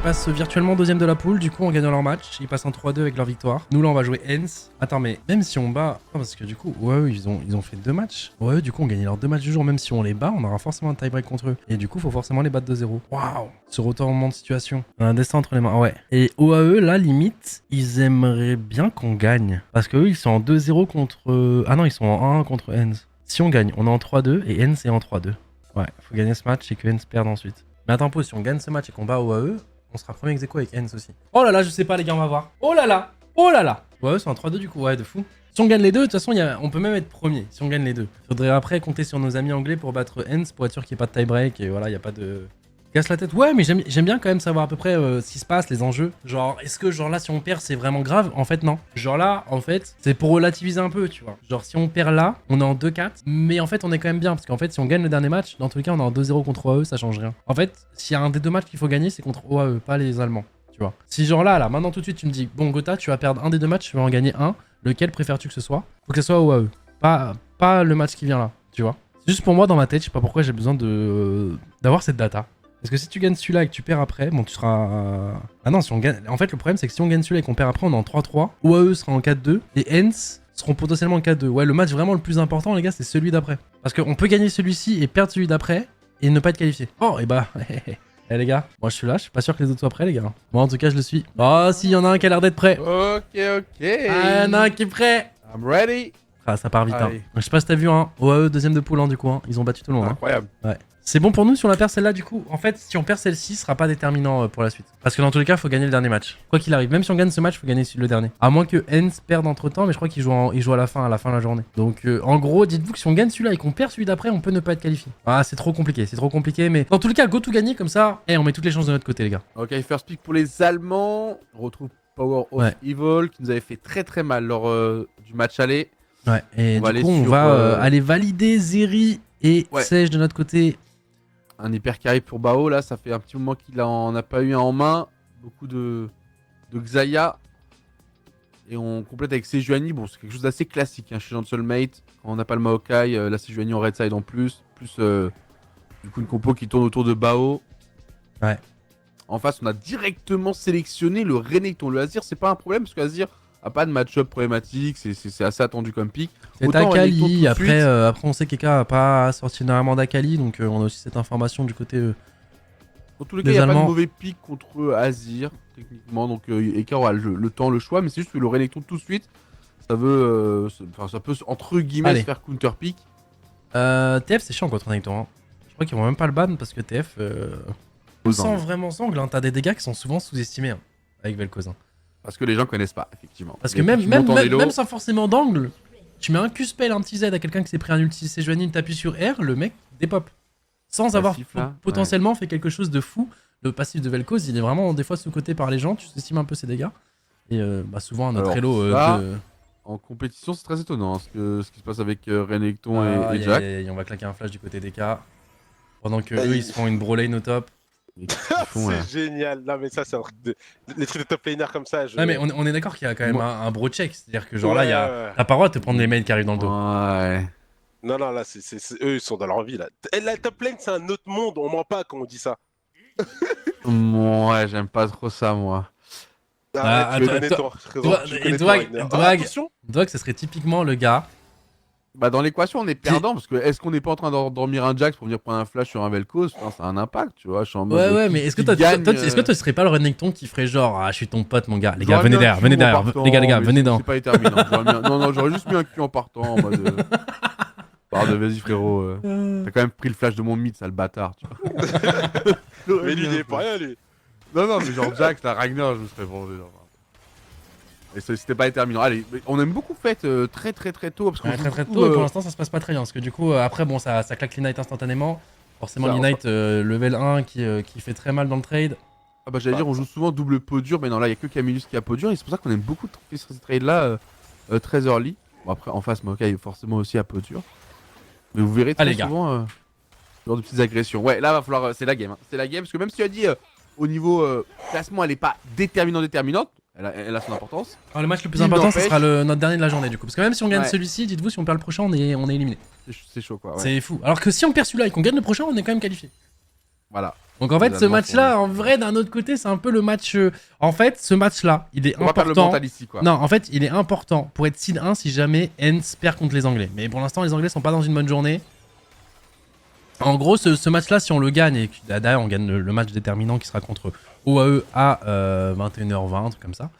passent virtuellement deuxième de la poule, du coup en gagnant leur match, ils passent en 3-2 avec leur victoire. Nous là on va jouer Hens. Attends mais même si on bat... Non, parce que du coup, ouais, ils ont fait 2 matchs. Ouais, du coup on gagne leurs 2 matchs du jour, même si on les bat, on aura forcément un tie-break contre eux. Et du coup faut forcément les battre 2-0. Waouh. Ce retournement de situation. On a un destin entre les mains, ouais. Et OAE là limite, ils aimeraient bien qu'on gagne. Parce que eux ils sont en 2-0 contre... Ah non, ils sont en 1-1 contre Hens. Si on gagne, on est en 3-2 et Hens est en 3-2. Ouais, faut gagner ce match et que Hens perde ensuite. Mais attends, pause, si on gagne ce match et qu'on bat OAE, on sera premier ex-aequo avec Hens aussi. Oh là là, je sais pas les gars, on va voir. Oh là là. Oh là là. OAE c'est en 3-2 du coup, ouais, de fou. Si on gagne les deux, de toute façon, on peut même être premier si on gagne les deux. Faudrait après compter sur nos amis anglais pour battre Hens pour être sûr qu'il n'y ait pas de tie-break et voilà, il n'y a pas de... Casse la tête. Ouais, mais j'aime bien quand même savoir à peu près ce qui se passe, les enjeux. Genre, est-ce que genre là, si on perd, c'est vraiment grave? En fait, non. Genre là, en fait, c'est pour relativiser un peu, tu vois. Genre, si on perd là, on est en 2-4, mais en fait, on est quand même bien. Parce qu'en fait, si on gagne le dernier match, dans tous les cas, on est en 2-0 contre OAE, ça change rien. En fait, s'il y a un des 2 matchs qu'il faut gagner, c'est contre OAE, pas les Allemands, tu vois. Si genre là, maintenant tout de suite, tu me dis, bon, Gotha, tu vas perdre un des 2 matchs, tu vas en gagner un. Lequel préfères-tu que ce soit? Faut que ce soit OAE. Pas le match qui vient là, tu vois. C'est juste pour moi, dans ma tête, je sais pas pourquoi j'ai besoin d'avoir cette data. Parce que si tu gagnes celui-là et que tu perds après, bon, tu seras... Ah non, si on gagne... En fait, le problème, c'est que si on gagne celui-là et qu'on perd après, on est en 3-3. OAE sera en 4-2 et Hens seront potentiellement en 4-2. Ouais, le match vraiment le plus important, les gars, c'est celui d'après. Parce qu'on peut gagner celui-ci et perdre celui d'après et ne pas être qualifié. Oh, et bah... Eh les gars, moi je suis là, je suis pas sûr que les autres soient prêts, les gars. Moi en tout cas, je le suis. Oh, si, il y en a un qui a l'air d'être prêt. Ok. Ah, il y en a un qui est prêt. I'm ready. Ah, ça part vite, hein. Je sais pas si t'as vu, hein. OAE, deuxième de poule, hein, du coup, hein. Ils ont battu tout le monde. Incroyable. Hein. Ouais. C'est bon pour nous si on la perd celle-là, du coup. En fait, si on perd celle-ci, ce sera pas déterminant pour la suite. Parce que dans tous les cas, faut gagner le dernier match. Quoi qu'il arrive, même si on gagne ce match, faut gagner le dernier. À moins que Hens perde entre temps, mais je crois qu'il joue, à la fin de la journée. Donc, en gros, dites-vous que si on gagne celui-là et qu'on perd celui d'après, on peut ne pas être qualifié. Ah, c'est trop compliqué, mais dans tous les cas, go tout gagner comme ça. Et on met toutes les chances de notre côté, les gars. Ok, first pick pour les Allemands. On retrouve Power of Evil qui nous avait fait très mal lors du match aller. Ouais, et du coup, on va aller valider Zeri et Sage de notre côté. Un hyper carré pour Bao, là, ça fait un petit moment qu'il en a pas eu un en main. Beaucoup de Xayah. Et on complète avec Sejuani. Bon, c'est quelque chose d'assez classique hein, chez Jean Soulmate. Quand on n'a pas le Maokai, la Sejuani en red side en plus. Plus du coup une compo qui tourne autour de Bao. Ouais. En face, on a directement sélectionné le Renekton. Le Azir, c'est pas un problème parce que Azir a pas de match-up problématique. C'est assez attendu comme pick. C'est Akali. Après, on sait qu'Eka a pas sorti énormément d'Akali. Donc on a aussi cette information du côté. Dans tous les cas, il n'y a pas de mauvais pick contre Azir, techniquement. Donc Eka aura le temps, le choix. Mais c'est juste que le Renekton tout de suite, ça peut entre guillemets se faire counter pick. TF, c'est chiant contre Renekton. Hein. Je crois qu'ils vont même pas le ban parce que TF. Sans vraiment sangle, hein. T'as des dégâts qui sont souvent sous-estimés hein, avec Vel'Koz. Hein. Parce que les gens connaissent pas, effectivement. Parce que même sans forcément d'angle, tu mets un Q-spell, un petit Z à quelqu'un qui s'est pris un ulti Sejuani, t'appuies sur R, le mec dépop. Sans avoir potentiellement fait quelque chose de fou. Le passif de Vel'Koz, il est vraiment des fois sous-coté par les gens, tu sous-estimes un peu ses dégâts. Et souvent notre elo en compétition, c'est très étonnant ce qui se passe avec Renekton et Jack. On va claquer un flash du côté des cas. Pendant que eux, ils se font une bro lane au top. C'est génial. Non mais ça c'est un truc de... Les trucs de top laner comme ça. Ouais mais on est d'accord qu'il y a quand même un bro check. C'est-à-dire que genre là, t'as pas le droit de te prendre les mails qui arrivent dans le dos. Ouais. Non là, eux ils sont dans leur vie là. La top lane c'est un autre monde, on ment pas quand on dit ça. Ouais, j'aime pas trop ça moi. Dwag, ce serait typiquement le gars. Bah dans l'équation on est perdant parce que est-ce qu'on n'est pas en train d'endormir un Jax pour venir prendre un flash sur un Vel'Koz? Ça a un impact, tu vois. Je suis en mode ouais, mais est-ce que toi serais pas le Renekton qui ferait genre je suis ton pote mon gars, les gars venez derrière, les gars venez dedans. C'est pas déterminant. Non, j'aurais juste mis un cul en partant en mode pardon, vas-y frérot. T'as quand même pris le flash de mon mythe, sale bâtard, tu vois. Mais lui il est pas rien lui. Non, mais genre Jax, la Ragnar, je me serais vengé. Et c'était pas déterminant. Allez, on aime beaucoup fait très tôt. Parce très tôt, et pour l'instant ça se passe pas très bien. Parce que du coup, après, bon, ça claque l'Ignite instantanément. Forcément, l'Ignite level 1 qui fait très mal dans le trade. Ah bah j'allais dire, on joue souvent double pot dur, mais non, là, il y a que Camillus qui a pot dur. Et c'est pour ça qu'on aime beaucoup de sur ces trades-là très early. Bon, après, en face, Maokai forcément aussi à pot dur. Mais vous verrez très souvent ce genre de petites agressions. Ouais, là, va falloir. C'est la game. Hein. C'est la game, parce que même si tu as dit au niveau classement, elle est pas déterminante. Elle a son importance. Alors, le match le plus important, ce sera notre dernier de la journée du coup. Parce que même si on gagne celui-ci, dites-vous, si on perd le prochain, on est éliminé. C'est chaud quoi. Ouais. C'est fou. Alors que si on perd celui-là et qu'on gagne le prochain, on est quand même qualifié. Voilà. Donc en fait, Les ce Allemands match-là, en vrai, d'un autre côté, c'est un peu le match. En fait, ce match-là, il est On va perdre le important. mental ici, quoi. Non, en fait, il est important pour être seed 1 si jamais Hens perd contre les Anglais. Mais pour l'instant, les Anglais sont pas dans une bonne journée. En gros, ce match-là, si on le gagne, et d'ailleurs, on gagne le match déterminant qui sera contre OAE à 21h20, un truc comme ça.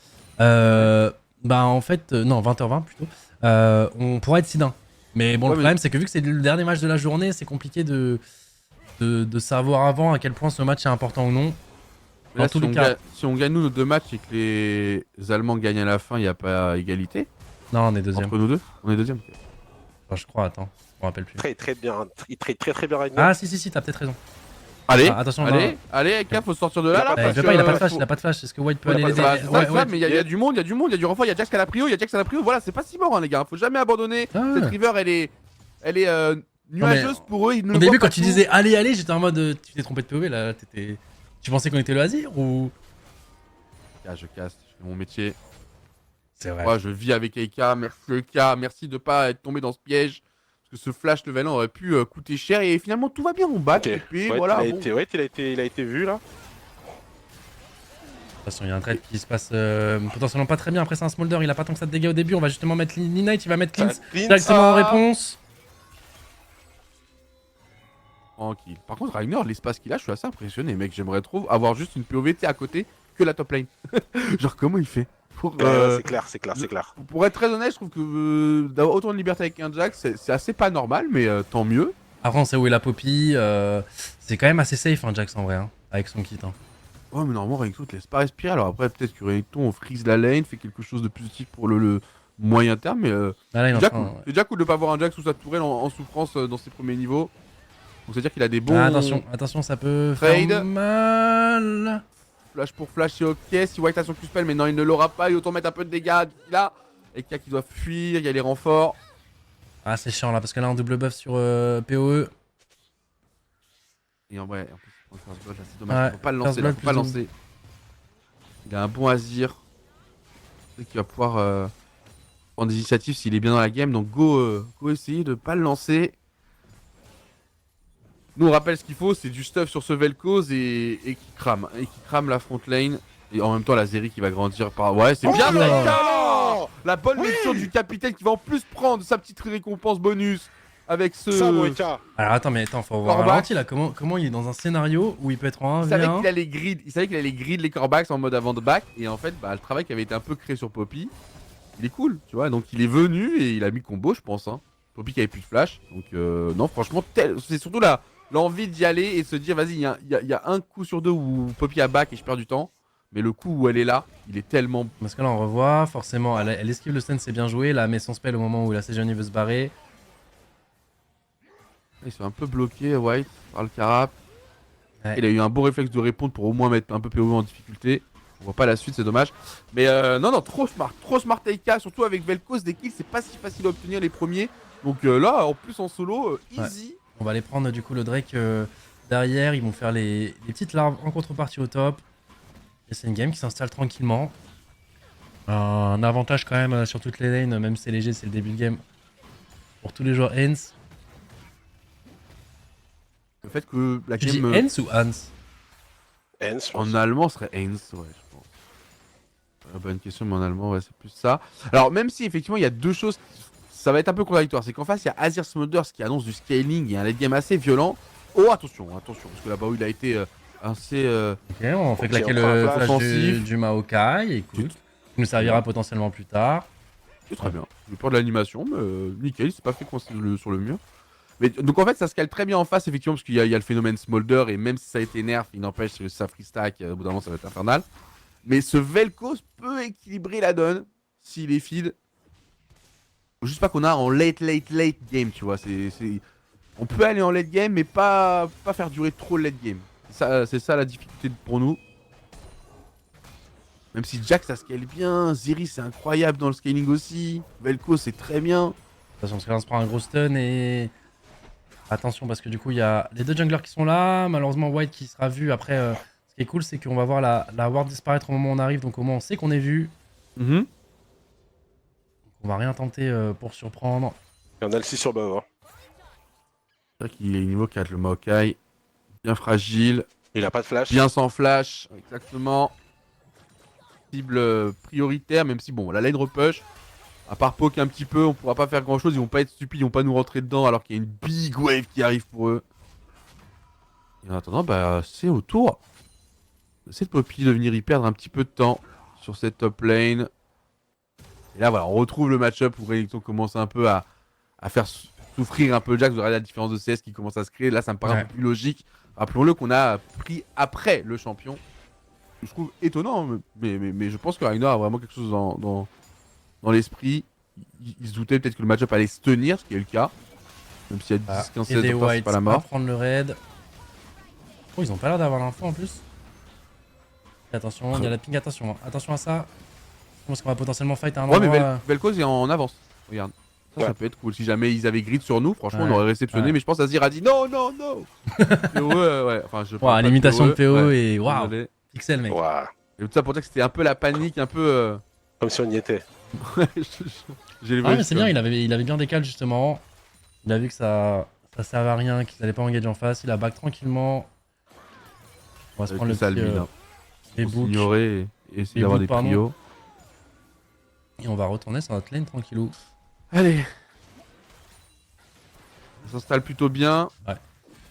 Bah, en fait, non, 20h20 plutôt. On pourra être seed 1. Mais bon, le problème, c'est que vu que c'est le dernier match de la journée, c'est compliqué de savoir avant à quel point ce match est important ou non. Là, si on gagne nous nos 2 matchs et que les Allemands gagnent à la fin, il n'y a pas égalité. Non, on est deuxième. Entre nous deux, on est deuxième. Enfin, je crois, attends, je me rappelle plus. Très bien, il trade très bien Ragnar. Ah, si, t'as peut-être raison. Allez, attention, allez, Eka, faut sortir de là. Il a pas de flash, il a pas de flash. Est-ce que White peut aller l'aider? Mais il y a du monde, il y a du renfort, il y a Jax à la prio, voilà, c'est pas si mort, hein, les gars. Faut jamais abandonner. Cette river, elle est nuageuse pour eux. Au début, quand tu disais allez, j'étais en mode tu t'es trompé de POV là, tu pensais qu'on était le Azir ou. Je casse, je fais mon métier. C'est vrai. Moi, je vis avec Eka, merci Eka, merci de pas être tombé dans ce piège. Parce que ce flash level 1 aurait pu coûter cher et finalement tout va bien, on bat. Okay. Voilà. Il a été vu là. De toute façon, il y a un trade qui se passe potentiellement pas très bien. Après, c'est un Smolder, il a pas tant que ça de dégâts au début. On va justement mettre Knight, il va mettre Cleanse directement en réponse. Tranquille. Par contre, Ragnar, l'espace qu'il a, je suis assez impressionné, mec. J'aimerais trop avoir juste une POVT à côté que la top lane. Genre, comment il fait c'est clair. Pour être très honnête, je trouve que d'avoir autant de liberté avec un Jax, c'est assez pas normal, mais tant mieux. Après, on sait où est la Poppy. C'est quand même assez safe, un Jax en vrai, hein, avec son kit. Hein. Ouais, mais normalement, Renekton te laisse pas respirer. Alors après, peut-être que Renekton, on freeze la lane, fait quelque chose de positif pour le moyen terme, mais c'est déjà cool de pas avoir un Jax sous sa tourelle en souffrance dans ses premiers niveaux. Donc c'est-à-dire qu'il a des bons... attention, ça peut faire mal. Flash pour flash, c'est ok. Si White a son Q-spell, mais non, il ne l'aura pas. Il autant mettre un peu de dégâts là. Et K qui doit fuir, il y a les renforts. Ah, c'est chiant là, parce que là, on double buff sur PoE. Et en vrai, en plus, First Blood, là, c'est dommage. Ouais, faut pas le lancer, là, faut pas le lancer. Il a un bon Azir. Il va pouvoir prendre des initiatives s'il est bien dans la game. Donc, go essayer de pas le lancer. Nous on rappelle ce qu'il faut, c'est du stuff sur ce Vel'Koz et qui crame. Et qui crame la front lane. Et en même temps la Zeri qui va grandir par... Ouais, c'est bien ça. La bonne lecture du capitaine qui va en plus prendre sa petite récompense bonus avec ce... Alors attends, faut voir ralenti là. Comment il est dans un scénario où il peut être en 1v1. Il savait qu'il allait grid les corebacks en mode avant de back. Et en fait, le travail qui avait été un peu créé sur Poppy, il est cool, tu vois. Donc il est venu et il a mis combo, je pense. Hein. Poppy qui avait plus de flash. Donc non, franchement, c'est surtout là... L'envie d'y aller et se dire, vas-y, il y a un coup sur deux où Poppy a back et je perds du temps. Mais le coup où elle est là, il est tellement... Parce que là, on revoit, forcément, elle esquive le stun, c'est bien joué. Là, elle met son spell au moment où la Sejuani veut se barrer. Ils sont un peu bloqués, White, par le carap. Ouais. Il a eu un bon réflexe de répondre pour au moins mettre un peu POV en difficulté. On voit pas la suite, c'est dommage. Mais non, trop smart TK, surtout avec Vel'Koz, des kills, c'est pas si facile à obtenir les premiers. Donc là, en plus en solo, easy. Ouais. On va aller prendre du coup le Drake derrière, ils vont faire les petites larves en contrepartie au top. Et c'est une game qui s'installe tranquillement. Un avantage quand même sur toutes les lanes, même si c'est léger, c'est le début de game. Pour tous les joueurs Hens. Le fait que la tu game... dis Hens ou Hans? Hens, en allemand, ce serait Hens, ouais, je pense. Bonne question, mais en allemand, ouais, c'est plus ça. Alors, même si effectivement, il y a deux choses... Ça va être un peu contradictoire, c'est qu'en face il y a Azir Smothers qui annonce du scaling et un late game assez violent. Oh attention, parce que là-bas il a été assez... Ok, on fait claquer le flash du Maokai, écoute, qui nous servira potentiellement plus tard. C'est très bien, j'ai peur de l'animation, mais nickel, il s'est pas fait coincer sur le mur. Mais, donc en fait ça scale très bien en face effectivement, parce qu'il y a le phénomène Smolder, et même si ça a été nerf, il n'empêche que ça freestack, au bout d'un moment ça va être infernal. Mais ce Vel'Koz peut équilibrer la donne, s'il est feed. Juste pas qu'on a en late game, tu vois. On peut aller en late game, mais pas faire durer trop le late game. C'est ça la difficulté pour nous. Même si Jax ça scale bien, Zeri c'est incroyable dans le scaling aussi, Vel'Koz c'est très bien. De toute façon, parce que là on se prend un gros stun et... Attention parce que du coup il y a les deux junglers qui sont là, malheureusement White qui sera vu après. Ce qui est cool c'est qu'on va voir la ward disparaître au moment où on arrive, donc au moins on sait qu'on est vu. On va rien tenter pour surprendre. Et on a le 6 sur bas. C'est vrai qu'il est niveau 4 le Maokai. Bien fragile. Il a pas de flash. Bien sans flash, exactement. Cible prioritaire, même si bon, la lane repush. À part poke un petit peu, on pourra pas faire grand chose. Ils vont pas être stupides, ils vont pas nous rentrer dedans alors qu'il y a une big wave qui arrive pour eux. Et en attendant, bah, c'est au tour de cette Poppy de venir y perdre un petit peu de temps sur cette top lane. Et là, voilà, on retrouve le match-up où Renekton commence un peu à faire souffrir un peu Jax. Vous regardez la différence de CS qui commence à se créer. Là, ça me paraît un peu plus logique. Rappelons-le qu'on a pris après le champion. Je trouve étonnant, mais je pense que Ragnar a vraiment quelque chose dans l'esprit. Il se doutait peut-être que le match-up allait se tenir, ce qui est le cas. Même s'il y a 10, 15, 16 temps, c'est pas la mort. Prendre le raid. Oh, ils ont pas l'air d'avoir l'info en plus. Et attention, il y a la ping, attention. Hein. Attention à ça. Je pense qu'on va potentiellement fight à un endroit. Ouais, mais Vel'Koz est en avance. Regarde. Ça peut être cool. Si jamais ils avaient grid sur nous, franchement, on aurait réceptionné. Mais je pense Azir a dit non, non, non. PO, ouais. Enfin, je wow, l'imitation de PO et waouh. Pixel, mec. Wow. Et tout ça pour dire que c'était un peu la panique, un peu. Comme si on y était. J'ai mais c'est bien, il avait bien décalé justement. Il a vu que ça servait à rien, qu'ils allaient pas engager en face. Il a back tranquillement. On va se prendre le petit. Les books. Ignorer et essayer d'avoir des prios. Et on va retourner sur notre lane tranquillou. Allez. Ça s'installe plutôt bien. Ouais.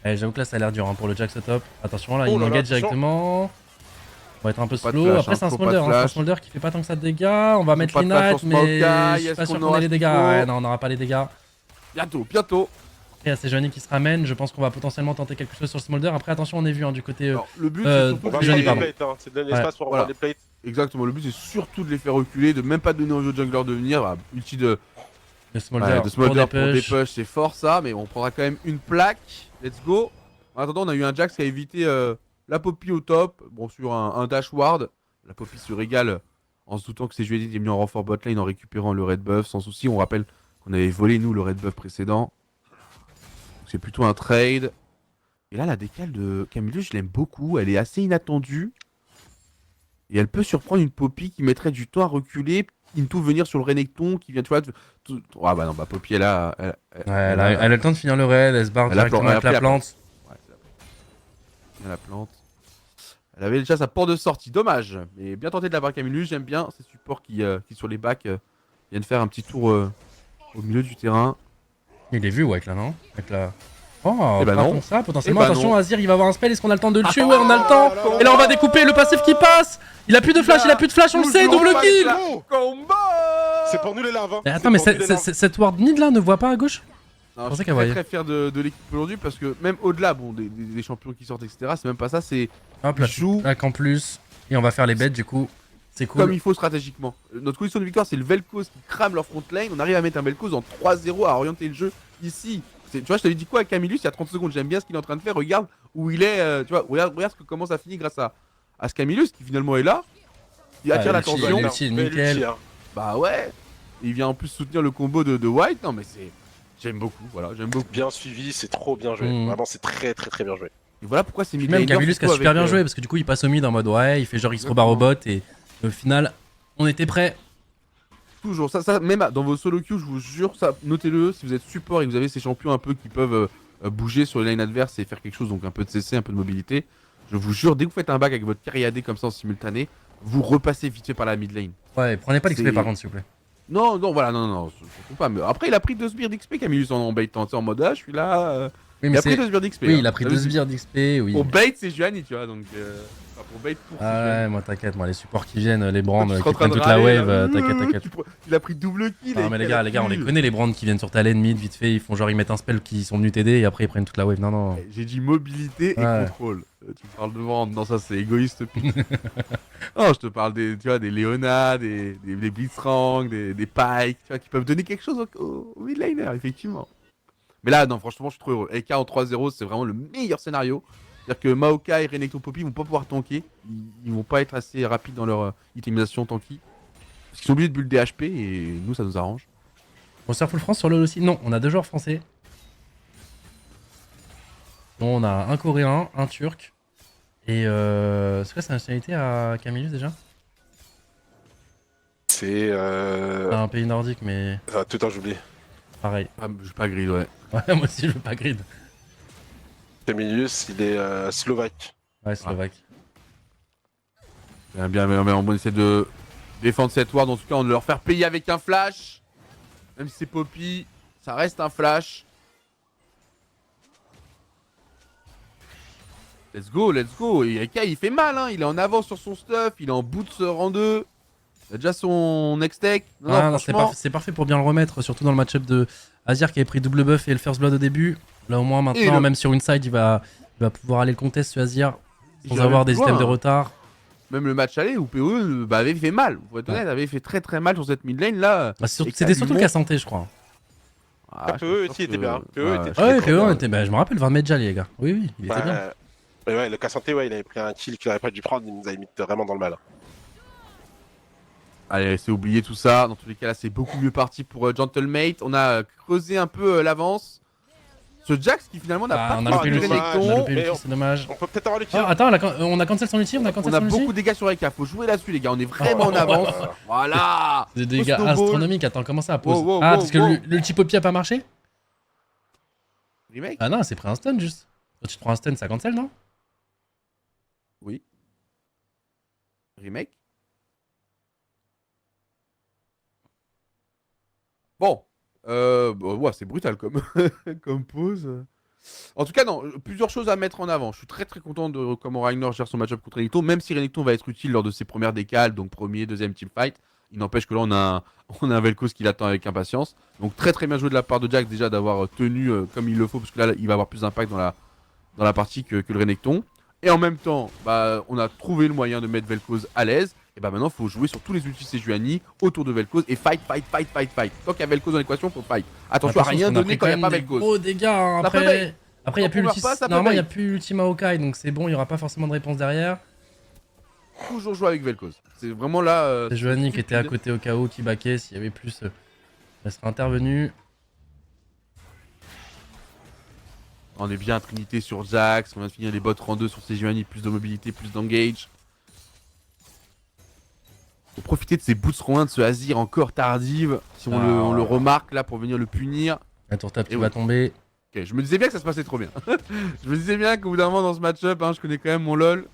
Allez, j'avoue que là ça a l'air dur hein, pour le Jax au top. Attention là, il m'engage directement. On va être un peu slow. Flash, après c'est un smolder, c'est un smolder qui fait pas tant que ça de dégâts. On va mettre l'Ignite, mais je suis pas sûr qu'on ait les dégâts. Ouais, non, on n'aura pas les dégâts. Bientôt. Et à ces Johnny qui se ramènent, je pense qu'on va potentiellement tenter quelque chose sur le smolder. Après attention, on est vu hein, du côté. Alors, le but c'est surtout de Johnny, pardon. C'est de donner l'espace pour avoir des plates. Exactement, le but c'est surtout de les faire reculer, de même pas donner aux autres junglers de venir. Bah, ulti de smolder, pour des push, c'est fort ça, mais on prendra quand même une plaque. Let's go. En attendant, on a eu un Jax qui a évité la Poppy au top. Bon, sur un dash ward. La Poppy se régale en se doutant que c'est Juliette qui est venu en renfort botlane en récupérant le red buff sans souci. On rappelle qu'on avait volé nous le red buff précédent. C'est plutôt un trade. Et là, la décale de Camille, je l'aime beaucoup. Elle est assez inattendue. Et elle peut surprendre une Poppy qui mettrait du temps à reculer, into venir sur le Renekton, qui vient, tu vois... Ah bah non, bah Poppy, elle a le temps de finir le raid, elle se barre directement avec la plante. Ouais, la plante. Elle avait déjà sa porte de sortie, dommage. Mais bien tenté de la barre Camillus, j'aime bien ces supports qui sur les backs viennent faire un petit tour au milieu du terrain. Il est vu, ouais, là, non avec la... Oh, bah non. Ça, potentiellement. Attention, Azir, il va avoir un spell. Est-ce qu'on a le temps de le tuer? Ouais, on a le temps. Et là, on va découper le passif qui passe. Il a plus de flash, on le sait. Double kill. Combo. C'est pour nous les larves. Hein. Attends, mais cette ward mid là ne voit pas à gauche? Non, je suis très fier de l'équipe aujourd'hui parce que même au-delà bon, des champions qui sortent, etc., c'est même pas ça. C'est. Hop là, en plus. Et on va faire les bêtes, du coup. C'est cool. Comme il faut stratégiquement. Notre condition de victoire, c'est le Vel'Koz qui crame leur front lane. On arrive à mettre un Vel'Koz en 3-0 à orienter le jeu ici. Tu vois, je t'avais dit quoi à Camillus il y a 30 secondes. J'aime bien ce qu'il est en train de faire. Regarde où il est. Tu vois, regarde comment ça finit grâce à ce Camillus qui finalement est là. Il attire l'attention. Nickel. Bah ouais. Il vient en plus soutenir le combo de White. Non, mais c'est. J'aime beaucoup. Voilà, j'aime beaucoup. Bien suivi, c'est trop bien joué. Vraiment, c'est très bien joué. Et voilà pourquoi c'est mid même Camillus qui a super bien joué parce que du coup, il passe au mid en mode ouais, il fait genre il se rebarre au bot et au final, on était prêts. Toujours, ça, même dans vos solo queues, je vous jure, ça, notez-le, si vous êtes support et que vous avez ces champions un peu qui peuvent bouger sur les lines adverses et faire quelque chose, donc un peu de CC, un peu de mobilité, je vous jure, dès que vous faites un back avec votre carry AD comme ça en simultané, vous repassez vite fait par la mid lane. Ouais, prenez pas l'XP par contre, s'il vous plaît. Non, voilà, non, je pas. Mais après, il a pris 2 sbires d'XP, Camillus en bait, en mode ah, je suis là. Oui, il a pris 2 sbires d'XP. Oui, il a pris 2 sbires d'XP, oui. Pour bait, c'est Juani, tu vois, donc. Pour bait pour ouais, moi t'inquiète, moi les supports qui viennent, les brands qui prennent toute la wave, t'inquiète. Il a pris double kill. Non mais les gars, on les connaît les brands qui viennent sur ta lane mid vite fait, ils font genre ils mettent un spell qui sont venus t'aider et après ils prennent toute la wave. Non. J'ai dit mobilité et contrôle. Tu parles de brands, non ça c'est égoïste. Non, je te parle des Leona, des Blitzcrank, des Pike, tu vois, qui peuvent donner quelque chose au midlaner, effectivement. Mais là, non, franchement, je suis trop heureux. EK en 3-0, c'est vraiment le meilleur scénario. C'est-à-dire que Maokai et Renekton Poppy vont pas pouvoir tanker. Ils vont pas être assez rapides dans leur itemisation tanky. Parce qu'ils sont obligés de build des HP et nous, ça nous arrange. On sert full France sur LoL aussi? Non, on a 2 joueurs français. Bon, on a un coréen, un turc. Et c'est quoi sa nationalité à Camillus déjà? C'est un pays nordique, mais. Tout un j'oublie. Pareil. Ah, je veux pas grid, ouais. Ouais, moi aussi, je veux pas grid. Camillus, il est slovaque. Ouais, Slovaque. Bien, on essaie de défendre cette ward. En tout cas, on de leur faire payer avec un flash. Même si c'est Poppy, ça reste un flash. Let's go. Et Eka, il fait mal, hein. Il est en avance sur son stuff. Il est en boots rang 2. Il a déjà son next tech. Non, c'est parfait pour bien le remettre. Surtout dans le match-up de Azir qui avait pris double buff et le first blood au début. Là, au moins, maintenant, même sur une side, il va pouvoir aller le contest ce Azir sans avoir des items de retard. Même le match aller où PoE avait fait mal. Faut être honnête, avait fait très mal sur cette mid lane là. C'était surtout le cas santé, je crois. PoE aussi était bien. PoE était bien. Je me rappelle 20 mètres déjà, les gars. Oui, il était bien. Ouais, le cas santé, ouais, il avait pris un kill qu'il aurait pas dû prendre. Il nous avait mis vraiment dans le mal. Allez, c'est oublié tout ça. Dans tous les cas, là, c'est beaucoup mieux parti pour Gentlemate. On a creusé un peu l'avance. Ce Jax qui finalement n'a pas loupé le Renekton, c'est dommage. On peut peut-être avoir le kill. Attends, on a cancel son ulti, on a beaucoup de dégâts sur Eka, faut jouer là-dessus les gars, on est vraiment en avance. Voilà. Des dégâts astronomiques, attends, comment ça pose? Parce que l'ulti Poppy a pas marché? Remake? Ah non, c'est pris un stun juste. Quand tu te prends un stun, ça cancel, non? Oui. Remake? Bon. Ouais, c'est brutal comme, comme pause. En tout cas, non, plusieurs choses à mettre en avant. Je suis très content de comment Ragnar gère son match-up contre Renekton, même si Renekton va être utile lors de ses premières décales, donc premier, deuxième teamfight. Il n'empêche que là, on a un Vel'Koz qui l'attend avec impatience. Donc très bien joué de la part de Jax déjà d'avoir tenu comme il le faut, parce que là, il va avoir plus d'impact dans la partie que le Renekton. Et en même temps, on a trouvé le moyen de mettre Vel'Koz à l'aise. Et maintenant, il faut jouer sur tous les outils Sejuani autour de Vel'Koz et fight. Tant qu'il y a Vel'Koz dans l'équation, il faut fight. Attention à rien donner quand il n'y a pas Vel'Koz. Gros dégâts, hein, après, il n'y a plus normalement, il n'y a plus l'ultima Maokai, donc c'est bon, il n'y aura pas forcément de réponse derrière. Toujours jouer avec Vel'Koz. C'est vraiment là. Sejuani qui était à côté au cas où, qui baquait, s'il y avait plus, elle serait intervenue. On est bien Trinité sur Jax, on vient de finir les bots rang 2 sur Sejuani, plus de mobilité, plus d'engage. Faut profiter de ces boots rang 1 de ce Azir encore tardive, si on le remarque là pour venir le punir. La tour tape qui va tomber. Ok, je me disais bien que ça se passait trop bien. Je me disais bien qu'au bout d'un moment dans ce match-up, je connais quand même mon LoL.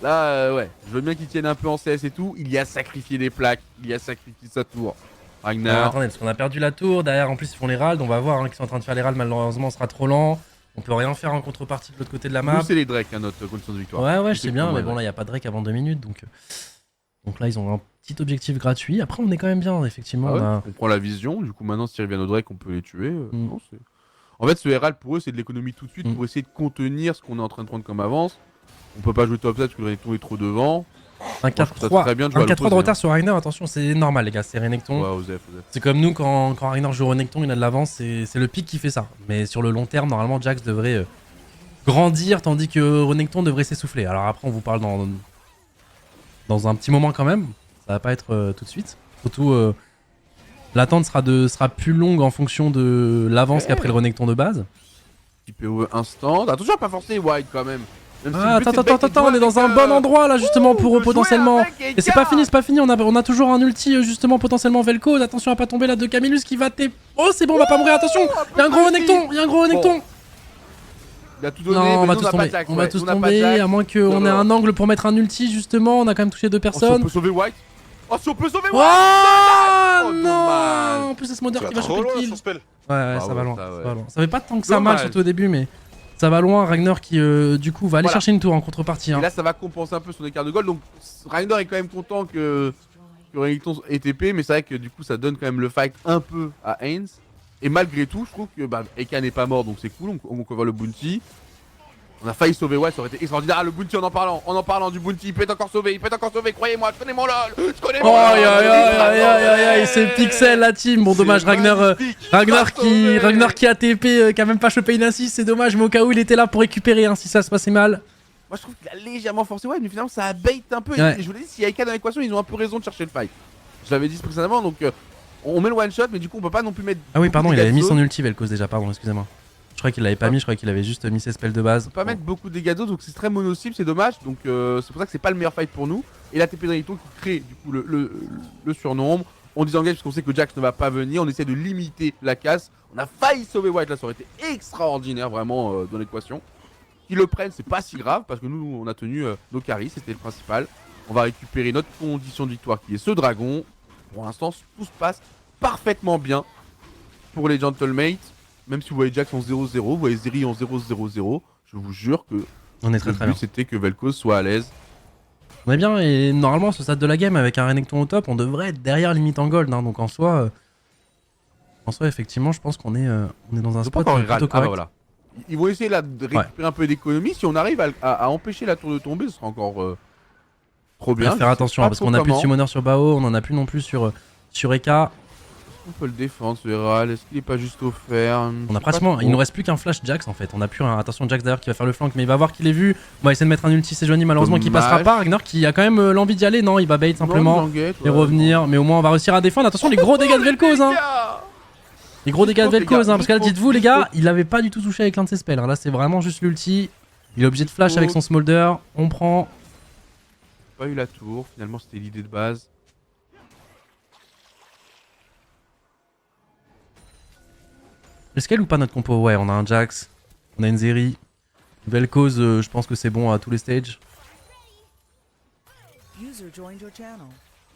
Là, ouais, je veux bien qu'il tienne un peu en CS et tout. Il y a sacrifié des plaques, il y a sacrifié sa tour. Ragnar. Attendez, parce qu'on a perdu la tour, derrière en plus ils font les ralds, on va voir qu'ils sont en train de faire les ralds, malheureusement on sera trop lent. On peut rien faire en contrepartie de l'autre côté de la map. Nous c'est les Drake, notre condition de victoire. Ouais, je sais bien, mais bon là il n'y a pas de Drake avant 2 minutes, donc là ils ont un petit objectif gratuit. Après on est quand même bien, effectivement. On prend la vision, du coup maintenant s'ils reviennent au Drake on peut les tuer. Non, en fait ce Herald pour eux c'est de l'économie tout de suite pour essayer de contenir ce qu'on est en train de prendre comme avance. On peut pas jouer top 7 parce que le Renekton est trop devant. Un 4-3 de retard sur Ragnar, attention, c'est normal les gars, c'est Renekton. Ouais, Osef. C'est comme nous quand Ragnar joue Renekton, il a de l'avance, c'est le pic qui fait ça. Mais sur le long terme, normalement Jax devrait grandir tandis que Renekton devrait s'essouffler. Alors après on vous parle dans un petit moment quand même, ça va pas être tout de suite. Surtout l'attente sera plus longue en fonction de l'avance qu'après le Renekton de base. Petit POE instant, attention à pas forcer White quand même. Attends, on est dans un bon endroit là justement pour potentiellement. Et c'est pas fini, on a toujours un ulti justement potentiellement Vel'Koz. Attention à pas tomber là de Camillus qui va Oh c'est bon, on va pas mourir, attention. Y'a un gros Renekton, Il a tout donné, non, on va tous tomber, à moins qu'on ait un angle pour mettre un ulti justement, on a quand même touché 2 personnes. Si on peut sauver White. Si on peut sauver White. Oh non. En plus c'est Smother qui va choper le kill. Ouais, ça va loin. Ça fait pas tant que ça mal surtout au début mais... Ça va loin, Ragnar qui du coup va aller chercher une tour en contrepartie. Et là ça va compenser un peu son écart de gold, donc Ragnar est quand même content que Renekton ait TP, mais c'est vrai que du coup ça donne quand même le fight un peu à Haynes. Et malgré tout, je trouve que Eka n'est pas mort, donc c'est cool, on peut voir le bounty. On a failli sauver White, ça aurait été extraordinaire. Ah, le bounty en parlant du bounty, il peut être encore sauvé, croyez-moi, je connais mon LoL, Aïe, c'est pixel la team. Bon, dommage, Ragnar qui a TP, qui a même pas chopé une assist, c'est dommage, mais au cas où il était là pour récupérer si ça se passait mal. Moi je trouve qu'il a légèrement forcé White, mais finalement ça a bait un peu. Et je vous l'ai dit, s'il y a Eka dans l'équation, ils ont un peu raison de chercher le fight. Je l'avais dit précédemment, donc on met le one shot, mais du coup on peut pas non plus mettre. Ah oui, pardon, il avait mis son ulti Vel'Koz déjà, pardon, excusez-moi. Je crois qu'il l'avait pas mis, je crois qu'il avait juste mis ses spells de base. On peut pas mettre beaucoup de dégâts d'eau, donc c'est très mono-cible, c'est dommage. Donc c'est pour ça que c'est pas le meilleur fight pour nous. Et la TP de Renekton qui crée du coup le surnombre. On désengage parce qu'on sait que Jax ne va pas venir. On essaie de limiter la casse. On a failli sauver White là, ça aurait été extraordinaire vraiment dans l'équation. Qu'ils le prennent, c'est pas si grave parce que nous, on a tenu nos carries, c'était le principal. On va récupérer notre condition de victoire qui est ce dragon. Pour l'instant, tout se passe parfaitement bien pour les Gentlemates. Même si vous voyez Jax en 0-0, vous voyez Zeri en 0-0-0, je vous jure que on est très le très but bien. c'était que Vel'Koz soit à l'aise. On est bien et normalement, ce stade de la game avec un Renekton au top, on devrait être derrière limite en gold. Hein, donc en soi, effectivement, je pense qu'on est, on est dans un spot plutôt correct. Ah bah voilà. Ils vont essayer là de récupérer un peu d'économie. Si on arrive à empêcher la tour de tomber, ce sera encore trop bien. Faire attention parce qu'on a plus de summoner sur Bao, on en a plus non plus sur Eka. On peut le défendre ce Herald, est-ce qu'il est pas juste offert? On a pratiquement, il nous reste plus qu'un flash Jax en fait. On a plus un, attention Jax d'ailleurs qui va faire le flank, mais il va voir qu'il est vu. On va essayer de mettre un ulti Sejuani malheureusement qui passera pas. Ragnar qui a quand même l'envie d'y aller, non il va bait simplement et revenir, mais au moins on va réussir à défendre. Attention les gros dégâts de Vel'Koz hein. Les gros dégâts de Vel'Koz hein, parce que là dites-vous les gars, il avait pas du tout touché avec l'un de ses spells. Là c'est vraiment juste l'ulti. Il est obligé de flash avec son smolder. On prend. Pas eu la tour, finalement c'était l'idée de base. Scale ou pas notre compo? Ouais, on a un Jax, on a une Zeri. Vel'Koz, je pense que c'est bon à tous les stages.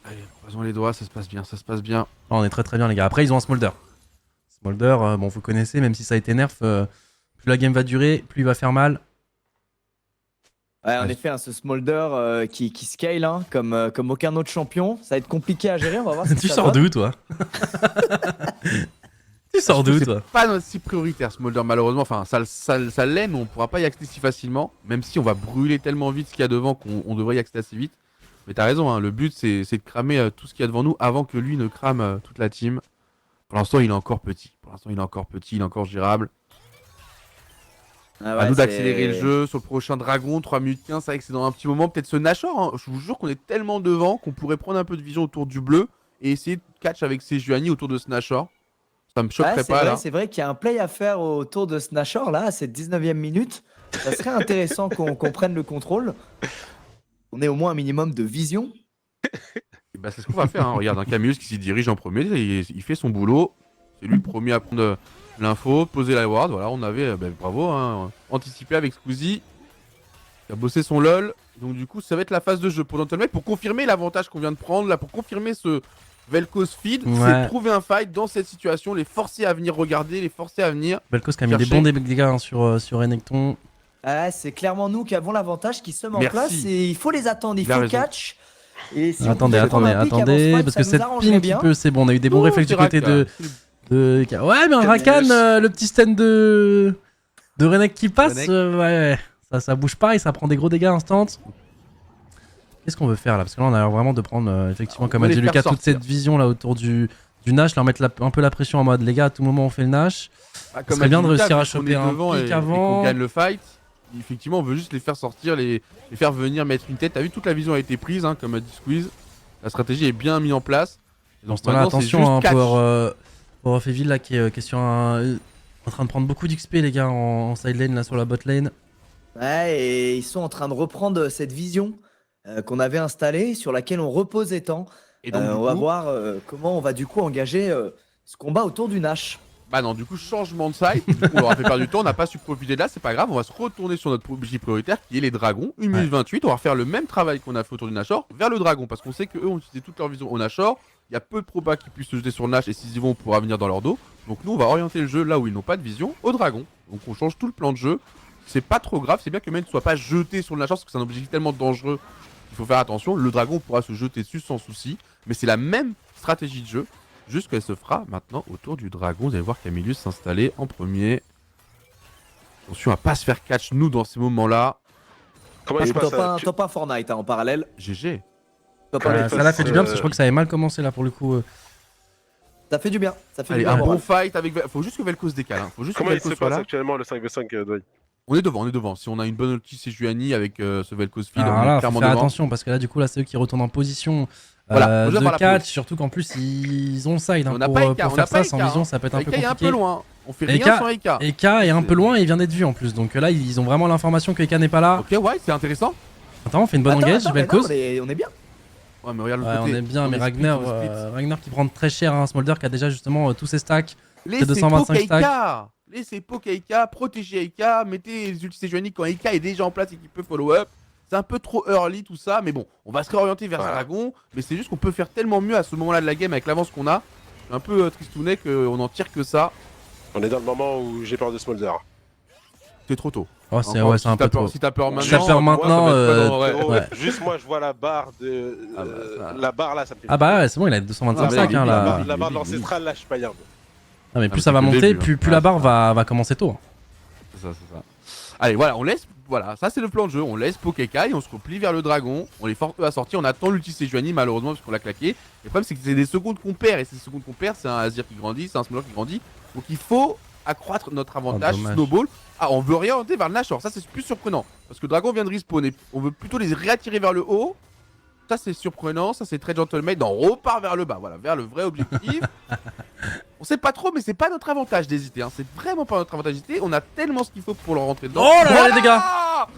Allez, croisons les doigts, ça se passe bien, ça se passe bien. Oh, on est très très bien les gars. Après ils ont un Smolder. Smolder, bon vous connaissez, même si ça a été nerf, plus la game va durer, plus il va faire mal. Ouais, en effet, hein, ce Smolder qui scale hein, comme aucun autre champion, ça va être compliqué à gérer, on va voir si Tu sors d'où toi? Tu sors d'où toi? C'est pas si prioritaire Smolder malheureusement, enfin ça l'est, mais on pourra pas y accéder si facilement, même si on va brûler tellement vite ce qu'il y a devant qu'on devrait y accéder assez vite. Mais t'as raison, hein, le but c'est de cramer tout ce qu'il y a devant nous avant que lui ne crame toute la team. Pour l'instant il est encore petit, il est encore gérable. Ah ouais, à nous d'accélérer le jeu sur le prochain dragon, 3 minutes 15, c'est vrai que c'est dans un petit moment, peut-être ce Nashor, hein, je vous jure qu'on est tellement devant qu'on pourrait prendre un peu de vision autour du bleu et essayer de catch avec Sejuani autour de ce Nashor. Ça me choquerait pas là. C'est vrai qu'il y a un play à faire autour de ce Nashor là, à cette 19ème minute. Ça serait intéressant qu'on prenne le contrôle. On ait au moins un minimum de vision. Et bah c'est ce qu'on va faire, hein. Regarde, un Camillus qui s'y dirige en premier, il fait son boulot. C'est lui le premier à prendre l'info, poser la ward, voilà, on avait, bravo, hein, anticipé avec Squeezie. Il a bossé son LOL, donc du coup ça va être la phase de jeu pour Gentleman. Pour confirmer l'avantage qu'on vient de prendre, là, pour confirmer ce Vel'Koz feed, c'est de trouver un fight dans cette situation, les forcer à venir regarder, les forcer à venir. Vel'Koz qui a mis des bons dégâts hein, sur Renekton. Ah, c'est clairement nous qui avons l'avantage qui sommes en place et il faut les attendre, il faut catch. Et si attendez, parce que cette ping qui peut, c'est bon, on a eu des bons réflexes du côté de... Ouais, mais un Rakan, le petit stand de Renek qui passe, ouais, ça bouge pas et ça prend des gros dégâts instant. Qu'est-ce qu'on veut faire là? Parce que là on a l'air vraiment de prendre, effectivement, comme a dit Lucas, toute cette vision là autour du Nash, leur mettre un peu la pression en mode les gars, à tout moment on fait le Nash. Ça serait bien de réussir à choper un pic avant. On gagne le fight. Effectivement, on veut juste les faire sortir, les faire venir mettre une tête. T'as vu, toute la vision a été prise, hein, comme a dit Squeeze. La stratégie est bien mise en place. Dans ce temps-là, attention, hein, pour Feville là qui est sur en train de prendre beaucoup d'XP les gars en side lane là sur la bot lane. Ouais, et ils sont en train de reprendre cette vision qu'on avait installée, sur laquelle on reposait tant. Et donc, on va voir comment on va du coup engager ce combat autour du Nash. Bah non, du coup, changement de side. Du coup, on leur a fait perdre du temps, on n'a pas su profiter de là, c'est pas grave. On va se retourner sur notre objectif prioritaire qui est les dragons. 1 minute 28, on va refaire le même travail qu'on a fait autour du Nashor vers le dragon. Parce qu'on sait qu'eux ont utilisé toute leur vision au Nashor. Il y a peu de probas qui puissent se jeter sur le Nash et s'ils y vont, on pourra venir dans leur dos. Donc nous, on va orienter le jeu là où ils n'ont pas de vision, au dragon. Donc on change tout le plan de jeu. C'est pas trop grave, c'est bien que le mec ne soit pas jeté sur le Nashor parce que c'est un objectif tellement dangereux qu'il faut faire attention. Le dragon pourra se jeter dessus sans souci. Mais c'est la même stratégie de jeu. Juste qu'elle se fera maintenant autour du dragon. Vous allez voir Camillus s'installer en premier. Attention à pas se faire catch nous dans ces moments-là. Comment il se passe top 1 Fortnite hein, en parallèle. GG. Ça l'a fait du bien parce que je crois que ça avait mal commencé là pour le coup. Ça fait du bien. Ça fait Allez, du bien. un bon fight avec. Faut juste que Vel'Koz décale. Hein. Faut juste Comment que il se Vel'Koz passe soit là. actuellement le 5v5 Dwayne? On est devant. Si on a une bonne ulti Sejuani avec ce Vel'Koz feed, alors on là, est clairement faut faire devant. attention parce que là du coup là c'est eux qui retournent en position Voilà, de catch, surtout qu'en plus ils ont side hein, pour faire ça sans vision, ça peut être un peu compliqué. Eka est un peu compliqué. loin. On fait rien sans Eka. Eka est un peu loin et il vient d'être vu en plus. Donc là ils ont vraiment l'information que Eka n'est pas là. Ok, ouais, c'est intéressant. Attends, on fait une bonne engage, Vel'Koz. On est bien. Ouais, mais regarde le Ouais, côté. on est bien, mais Ragnar qui prend très cher, hein, Smolder qui a déjà justement tous ses stacks. Laissez 225 Eka. laissez poke Eika, protégez Eika, mettez les ultis Sejuani quand Eika est déjà en place et qu'il peut follow up. C'est un peu trop early tout ça, mais bon, on va se réorienter vers ce dragon. Mais c'est juste qu'on peut faire tellement mieux à ce moment-là de la game avec l'avance qu'on a. Je suis un peu tristounet qu'on en tire que ça. On est dans le moment où j'ai peur de Smolder. C'est trop tôt. Oh, c'est ouais, un peu trop. Si t'as peur Si t'as peur maintenant, juste moi je vois la barre de. La barre là, ça me fait. Ah bah ouais, c'est bon, il a 225 hein, là. La barre de l'ancestral là, je suis pas yard. Non, mais plus ça va monter, plus la barre va commencer tôt. C'est ça. Allez, voilà, on laisse. Voilà, ça c'est le plan de jeu. On laisse Pokékai, on se replie vers le dragon. On les force à sortir. On attend l'ulti Sejuani malheureusement parce qu'on l'a claqué. Le problème c'est que c'est des secondes qu'on perd. Et ces secondes qu'on perd, c'est un Azir qui grandit, c'est un Smolder qui grandit. Donc il faut accroître notre avantage. Snowball. Ah, on veut réorienter vers le Nashor. Ça c'est plus surprenant. Parce que le dragon vient de respawn et on veut plutôt les réattirer vers le haut. Ça c'est surprenant, ça c'est très gentleman. On repart vers le bas, voilà, vers le vrai objectif. On sait pas trop, mais c'est pas notre avantage d'hésiter. Hein. C'est vraiment pas notre avantage d'hésiter. On a tellement ce qu'il faut pour leur rentrer dedans. Oh là là, les dégâts!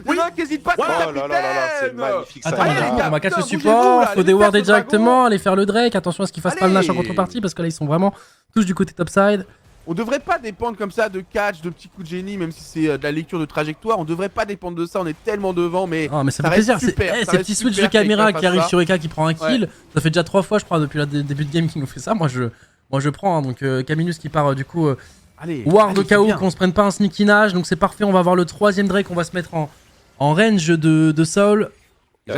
Il y en a un qui hésite pas, oh là là là, c'est magnifique ça. Attends, on va casser le support, faut déwarder directement, aller faire le Drake. Attention à ce qu'ils fassent pas le Nash en contrepartie parce que là ils sont vraiment tous du côté topside. On devrait pas dépendre comme ça de catch, de petits coups de génie, même si c'est de la lecture de trajectoire. On devrait pas dépendre de ça, on est tellement devant, mais. Ah, mais ça fait plaisir, ces petits switch de caméra qui arrivent sur Eka qui prend un kill. Ça fait déjà 3 fois, je crois, depuis le début de game qu'il nous fait ça. Moi je prends, hein. Donc Caminus qui part du coup. Ward au cas où qu'on se prenne pas un sneakinage, donc c'est parfait. On va avoir le 3ème Drake, on va se mettre en range de Saul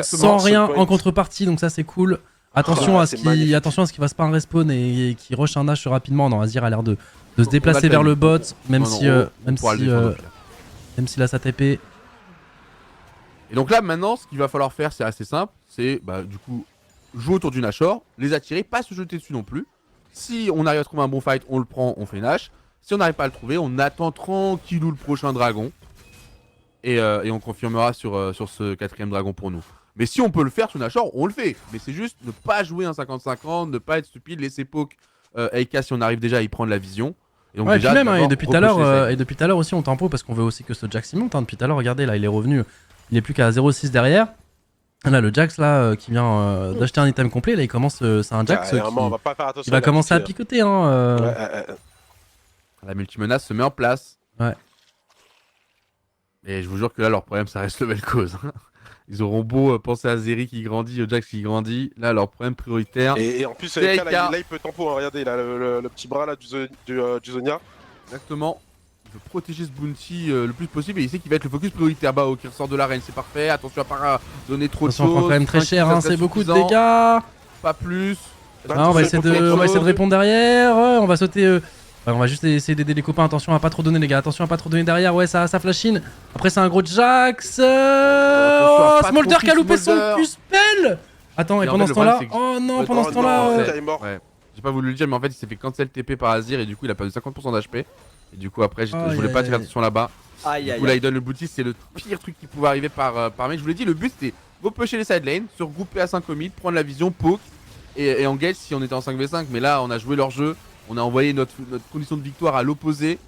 sans rien en contrepartie, donc ça c'est cool. Attention à ce qu'il fasse pas un respawn et qu'il rush un Nash rapidement. Non, Azir a l'air de se déplacer vers le bot, même si là ça TP. Et donc là maintenant, ce qu'il va falloir faire, c'est assez simple, c'est du coup jouer autour du Nashor, les attirer, pas se jeter dessus non plus. Si on arrive à trouver un bon fight, on le prend, on fait Nash. Si on n'arrive pas à le trouver, on attend tranquillou le prochain dragon. Et on confirmera sur ce 4ème dragon pour nous. Mais si on peut le faire sur Nashor, on le fait. Mais c'est juste ne pas jouer un 50-50, ne pas être stupide, laisser poke Eika si on arrive déjà à y prendre la vision. Et donc déjà, et puis même, et depuis tout à l'heure aussi on tempo parce qu'on veut aussi que ce Jax il monte. Hein. Depuis tout à l'heure, regardez là, il est revenu, il est plus qu'à 0,6 derrière. Là, le Jax là qui vient d'acheter un item complet, là il commence, c'est un Jax qui va commencer à picoter. La multimenace se met en place. Ouais. Et je vous jure que là, leur problème, ça reste level cause. Ils auront beau penser à Zeri qui grandit, Jax qui grandit. Là, leur problème prioritaire. Et en plus, là, il peut tempo. Hein, regardez, là, le petit bras là, du Zonia. Exactement. Il veut protéger ce bounty le plus possible. Et il sait qu'il va être le focus prioritaire. Bao qui ressort de l'arène, c'est parfait. Attention à pas donner trop de choses. On prend quand même très cher, hein, c'est beaucoup de dégâts. Pas plus. On va essayer de répondre derrière. On va sauter. On va juste essayer d'aider les copains, attention à pas trop donner les gars, attention à pas trop donner derrière, ouais ça flash in. Après c'est un gros Jax. Smolder qui a loupé son Q-spell. Attends, et pendant ce temps là, oh non, pendant ce temps là... Ouais, j'ai pas voulu le dire mais en fait il s'est fait cancel TP par Azir et du coup il a perdu 50% d'HP. Et du coup après je voulais pas tirer attention là-bas. Du coup là il donne le booty, c'est le pire truc qui pouvait arriver par mec. Je vous l'ai dit, le but c'était go pusher les side lanes, se regrouper à 5 commit, prendre la vision, poke et engage si on était en 5v5. Mais là on a joué leur jeu. On a envoyé notre condition de victoire à l'opposé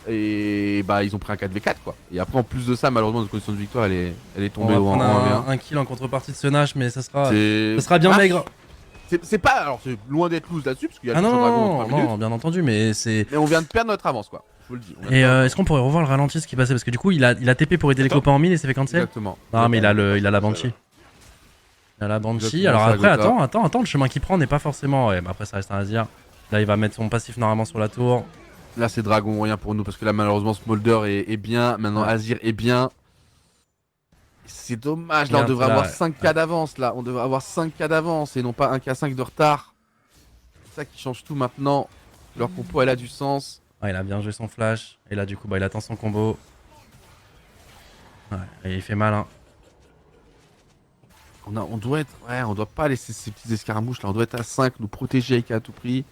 et ils ont pris un 4v4 quoi. Et après en plus de ça malheureusement notre condition de victoire elle est tombée au 1v1. Un kill en contrepartie de ce Nash mais ça sera bien maigre. C'est pas, alors c'est loin d'être loose là-dessus parce qu'il y a non, bien entendu mais c'est... Mais on vient de perdre notre avance quoi, je vous le dis. Et est-ce qu'on pourrait revoir le ralenti ce qui passait parce que du coup il a TP pour aider les copains en mine et s'est fait cancel. Exactement. Non mais il a la Banshee. Il a la Banshee, alors après attends, le chemin qu'il prend n'est pas forcément... Ouais mais après ça reste un Azir. Là il va mettre son passif normalement sur la tour. Là c'est dragon rien pour nous parce que là malheureusement Smolder est bien, maintenant Azir est bien. C'est dommage, là on devrait avoir 5k d'avance là, on devrait avoir 5k d'avance et non pas 1k5 de retard. C'est ça qui change tout maintenant. Leur compo elle a du sens. Ouais, il a bien joué son flash et là du coup il attend son combo. Ouais, et il fait mal hein. On doit être, on doit pas laisser ces petites escarmouches là, on doit être à 5, nous protéger avec à tout prix.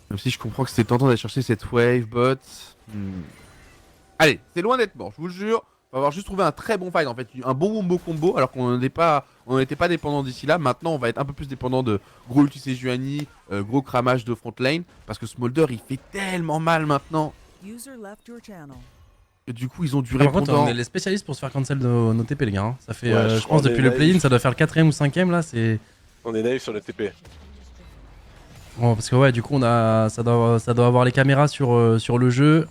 Même si je comprends que c'était tentant d'aller chercher cette wave, bot. Allez, c'est loin d'être mort, je vous le jure. On va avoir juste trouvé un très bon fight en fait, un bon combo alors qu'on n'était pas dépendant d'ici là. Maintenant on va être un peu plus dépendant de gros ulti Sejuani, gros cramage de front lane. Parce que Smolder il fait tellement mal maintenant. Et du coup ils ont dû répondre. Par contre on est les spécialistes pour se faire cancel nos TP les gars. Hein. Ça fait je pense depuis le play-in ça doit faire le 4ème ou 5ème là c'est... On est naïf sur le TP. Bon, parce que ouais du coup ça doit avoir les caméras sur le jeu.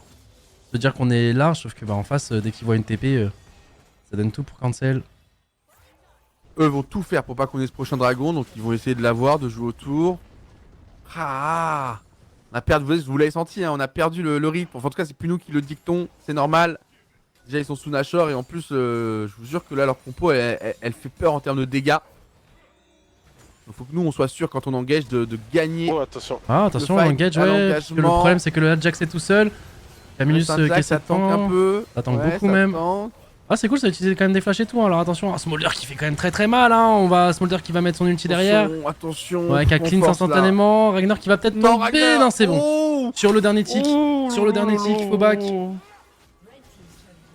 se dire qu'on est large, sauf que bah, en face, dès qu'ils voient une TP, ça donne tout pour cancel. Eux vont tout faire pour pas qu'on ait ce prochain dragon, donc ils vont essayer de l'avoir, de jouer autour. Ah, on a perdu, vous l'avez senti, hein, on a perdu le rythme. Enfin, en tout cas, c'est plus nous qui le dictons, c'est normal. Déjà, ils sont sous Nashor et en plus, je vous jure que là, leur compo, elle fait peur en termes de dégâts. Donc, faut que nous, on soit sûr quand on engage de gagner. Oh, attention. Ah, attention, on engage, ouais. Parce que le problème, c'est que le Jax est tout seul. Camillus qui essaie de tank un peu. Ça tank beaucoup même. Ah, c'est cool, ça utilise quand même des flashs et tout. Alors attention, Smolder qui fait quand même très mal. Hein. Smolder qui va mettre son ulti derrière. Attention. Ouais, qui a cleanse instantanément. Ragnar qui va peut-être tomber. Non, c'est bon. Sur le dernier tick. Sur le dernier tick, il faut back.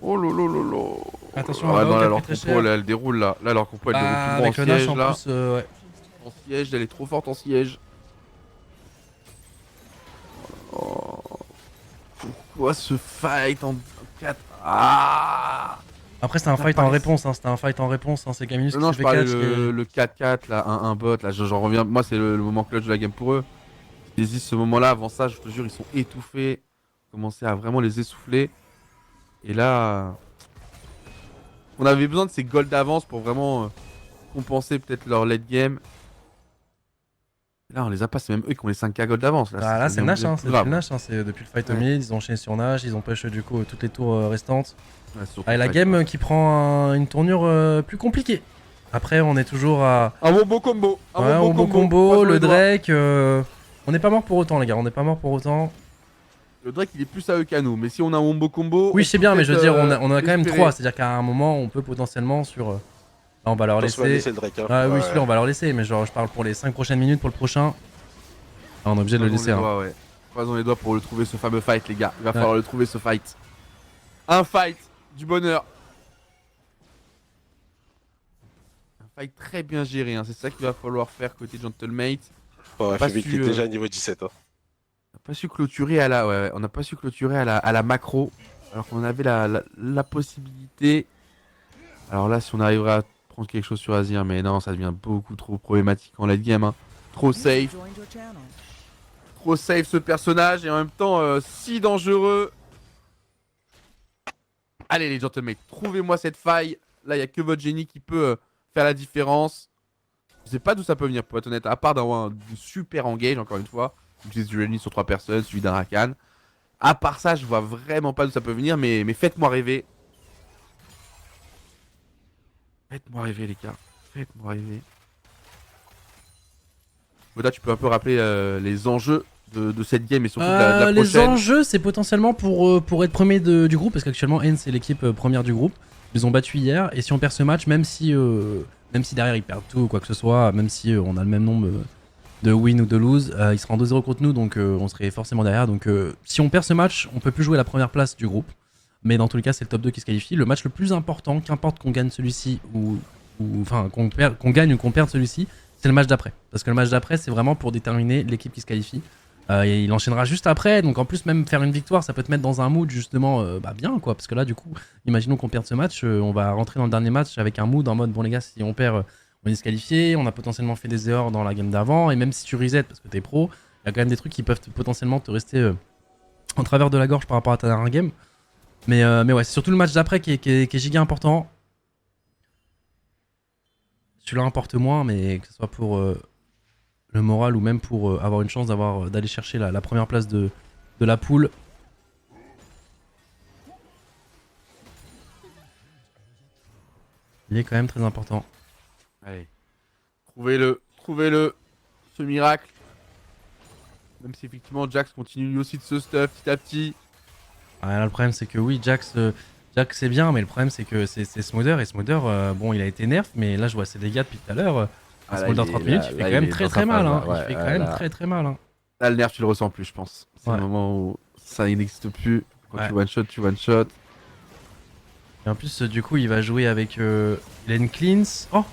Oh lolo. Attention, non, là, leur compo, là, elle déroule là. Là, leur compo, elle déroule tout avec en le Nash siège en là. plus, ouais. En siège, elle est trop forte en siège. Oh. Pourquoi ce fight en 4? Ah. Après, c'était un fight en réponse. Hein. C'était un fight en réponse. Hein. C'est Camillus qui non, s'est je fait catch. Le 4-4, là, 1-1 bot. Là, j'en reviens. Moi, c'est le moment clutch de la game pour eux. Ils hésitent ce moment-là. Avant ça, je te jure, ils sont étouffés. Commencer à vraiment les essouffler. Et là, on avait besoin de ces goals d'avance pour vraiment compenser peut-être leur late game. Et là, on les a pas, c'est même eux qui ont les 5k gold d'avance. Là, c'est Nash, hein, c'est depuis le Nash. Hein, c'est depuis le fight au mid, ils ont enchaîné sur Nash, ils ont push du coup toutes les tours restantes. Ouais, la game qui prend une tournure plus compliquée. Après, on est toujours à. Un bon beau combo. Un bon combo, le Drake. On n'est pas mort pour autant, les gars, on n'est pas mort pour autant. Le Drake il est plus à eux qu'à nous, mais si on a un wombo combo. Oui, c'est bien, mais je veux dire, on a quand même 3, c'est-à-dire qu'à un moment, on peut potentiellement sur. Là, on va leur laisser. Le Drake, hein. Ah oui, celui-là, on va leur laisser, mais genre, je parle pour les 5 prochaines minutes pour le prochain. Ah, on est obligé de le laisser. Croisons les doigts pour le trouver, ce fameux fight, les gars. Il va falloir le trouver, ce fight. Un fight du bonheur. Un fight très bien géré, hein. C'est ça qu'il va falloir faire côté Gentlemate. Ouais, Fébix qui est déjà niveau 17. Hein. On n'a pas su clôturer à la, on n'a pas su clôturer à la macro, alors qu'on avait la possibilité. Alors là, si on arriverait à prendre quelque chose sur Azir, mais non, ça devient beaucoup trop problématique en late game. Hein. Trop safe. Trop safe ce personnage et en même temps si dangereux. Allez les gentlemen, trouvez-moi cette faille. Là, il n'y a que votre génie qui peut faire la différence. Je sais pas d'où ça peut venir, pour être honnête, à part d'avoir un super engage, encore une fois. J'utilise du génie sur 3 personnes, suivi d'un Rakan. À part ça, je vois vraiment pas d'où ça peut venir, mais faites-moi rêver. Faites-moi rêver, les gars. Faites-moi rêver. Boda, tu peux un peu rappeler les enjeux de cette game et surtout de la prochaine. Les enjeux, c'est potentiellement pour être premier du groupe, parce qu'actuellement, N, c'est l'équipe première du groupe. Ils ont battu hier, et si on perd ce match, même si derrière ils perdent tout ou quoi que ce soit, même si on a le même nombre de win ou de lose, ils seront en 2-0 contre nous, donc on serait forcément derrière. Donc si on perd ce match, on peut plus jouer la première place du groupe. Mais dans tous les cas, c'est le top 2 qui se qualifie. Le match le plus important, qu'importe qu'on gagne celui-ci ou enfin qu'on gagne ou qu'on perde celui-ci, c'est le match d'après. Parce que le match d'après, c'est vraiment pour déterminer l'équipe qui se qualifie. Et il enchaînera juste après, donc en plus même faire une victoire, ça peut te mettre dans un mood justement bien quoi. Parce que là du coup, imaginons qu'on perde ce match, on va rentrer dans le dernier match avec un mood en mode bon les gars, si on perd, on est disqualifié, on a potentiellement fait des erreurs dans la game d'avant, et même si tu reset parce que t'es pro, il y a quand même des trucs qui peuvent potentiellement te rester en travers de la gorge par rapport à ta dernière game. Mais ouais, c'est surtout le match d'après qui est giga important. Celui-là importe moins, mais que ce soit pour le moral ou même pour avoir une chance d'aller chercher la première place de la poule. Il est quand même très important. Allez, trouvez-le, ce miracle. Même si effectivement Jax continue lui aussi de se stuff petit à petit. Ah, là, le problème c'est que oui, Jax c'est bien, mais le problème c'est que c'est Smother, et Smother, bon il a été nerf, mais là je vois ses dégâts depuis tout à l'heure. Smother 30 minutes, il fait quand même très mal. Hein. Il fait quand même très mal. Hein. Là le nerf tu le ressens plus je pense. C'est le moment où ça n'existe plus. Quand tu one shot. Et en plus du coup il va jouer avec Len Cleans. Oh,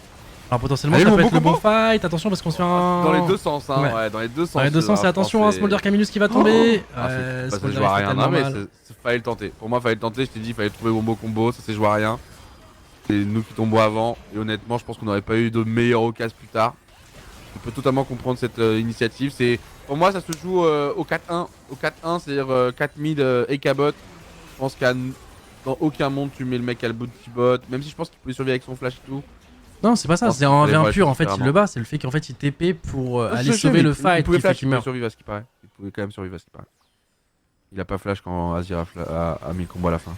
alors potentiellement ça peut être le bon fight, attention parce qu'on se fait un... Dans les deux sens, hein, ouais, dans les deux sens. Dans les deux sens, et attention, Smolder Camillus qui va tomber. Ça se joue à rien, non mais fallait le tenter. Pour moi fallait le tenter, je t'ai dit, il fallait trouver le bon combo, ça s'est joué à rien. C'est nous qui tombons avant, et honnêtement je pense qu'on n'aurait pas eu de meilleure occasion plus tard. Je peux totalement comprendre cette initiative. Pour moi ça se joue au 4-1, c'est-à-dire 4 mid et cabot. Je pense qu'à dans aucun monde tu mets le mec à le bout de bot, même si je pense qu'il pouvait survivre avec son flash et tout. Non, c'est pas ça, c'est en 1v1 pur en fait, il le bat, c'est le fait qu'en fait il TP pour aller sauver le fight qui fait qu'il meurt. Il pouvait survivre à ce qui paraît. Il pouvait quand même survivre à ce qui paraît. Il a pas flash quand Azir a mis le combo à la fin.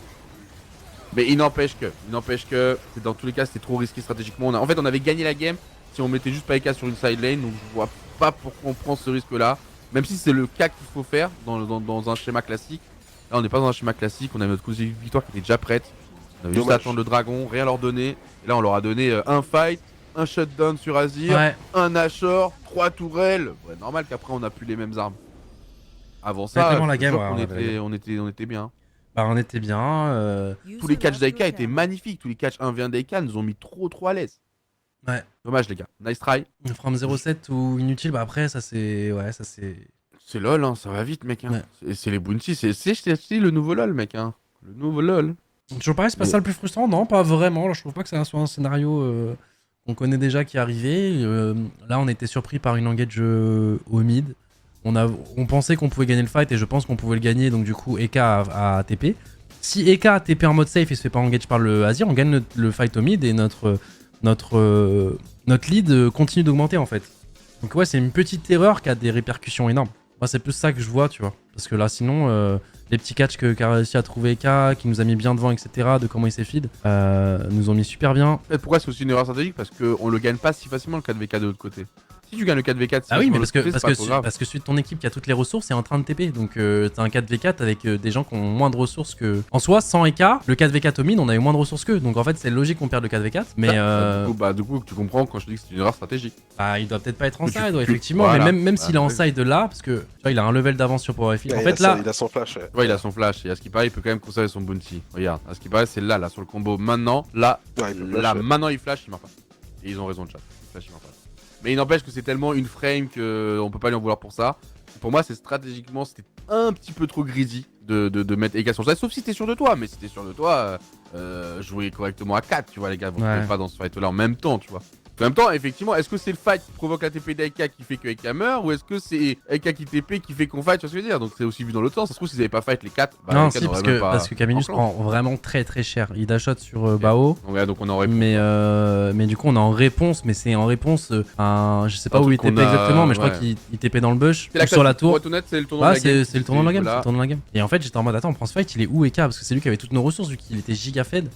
Mais il n'empêche que dans tous les cas c'était trop risqué stratégiquement. En fait on avait gagné la game si on mettait juste Payka sur une side lane, donc je vois pas pourquoi on prend ce risque là. Même si c'est le cas qu'il faut faire dans un schéma classique. Là on n'est pas dans un schéma classique, on avait notre cousin victoire qui était déjà prête. On avait juste à attendre le dragon, rien leur donner. Et là on leur a donné un fight, un shutdown sur Azir, un Nashor, 3 tourelles. Ouais, normal qu'après on a plus les mêmes armes. Avant ça, la game, on était bien. Bah on était bien. Tous les catchs d'Aika étaient magnifiques. Tous les catchs 1v1 d'Aika nous ont mis trop à l'aise. Ouais. Dommage les gars. Nice try. From 0-7 ou inutile, bah après ça c'est... Ouais ça c'est... C'est LOL hein, ça va vite mec hein. Ouais. C'est les bounties, c'est le nouveau LOL mec hein. Le nouveau LOL. Toujours pareil, c'est pas ça le plus frustrant? Non, pas vraiment. Je trouve pas que ça soit un scénario qu'on connaît déjà qui est arrivé. Là on était surpris par une engage au mid. On pensait qu'on pouvait gagner le fight et je pense qu'on pouvait le gagner, donc du coup Eka a TP. Si Eka a TP en mode safe et se fait pas engage par le Azir, on gagne le fight au mid et notre lead continue d'augmenter en fait. Donc ouais, c'est une petite erreur qui a des répercussions énormes. Moi c'est plus ça que je vois, tu vois. Parce que là sinon, les petits catchs qu'a réussi à trouver Eka, qui nous a mis bien devant, etc., de comment il s'est feed, nous ont mis super bien. En fait, pourquoi c'est aussi une erreur stratégique? Parce qu'on le gagne pas si facilement le 4v4 de l'autre côté. Si tu gagnes le 4v4, ah oui, mais parce que celui de ton équipe qui a toutes les ressources est en train de TP. Donc t'as un 4v4 avec des gens qui ont moins de ressources que. En soi, sans EK, le 4v4 au mid, on avait moins de ressources qu'eux. Donc en fait, c'est logique qu'on perde le 4v4. Mais du coup, tu comprends quand je dis que c'est une erreur stratégique. Bah, il doit peut-être pas être en side, effectivement. Voilà. Mais même s'il est en side là, parce que tu vois, il a un level d'avance sur Powerfield. Ouais, en fait, là. Il a son flash. Ouais, il a son flash. Et à ce qui paraît, il peut quand même conserver son bounty. Regarde, à ce qui paraît, c'est là, sur le combo. Maintenant, là, maintenant, il flash, il meurt pas. Et ils ont raison de chat. Il flash, il meurt pas. Mais il n'empêche que c'est tellement une frame qu'on peut pas lui en vouloir pour ça. Pour moi, c'est stratégiquement, c'était un petit peu trop greedy de mettre Eka sur ça. Sauf si t'es sûr de toi. Mais si t'es sûr de toi, jouer correctement à 4, tu vois, les gars. Vous ne pas dans ce fight là en même temps, tu vois. En même temps, effectivement, est-ce que c'est le fight qui provoque la TP d'Eka qui fait que Eka meurt, ou est-ce que c'est Eka qui TP qui fait qu'on fight, tu vois ce que je veux dire? Donc c'est aussi vu dans l'autre sens. Ça se trouve, s'ils avaient pas fight les 4, bah, non, si, parce que Camillus prend vraiment très cher. Il dash shot sur Bao. Ouais, donc on est en réponse. Mais du coup, on est en réponse, mais c'est en réponse à. Je sais pas où il TP exactement, mais je crois qu'il TP dans le bush, ou sur la tour. C'est le tournoi de la game. C'est le tournoi de la game. Et en fait, j'étais en mode, attends, on prend ce fight, il est où Eka? Parce que c'est lui qui avait toutes nos ressources, vu qu'il était giga fed.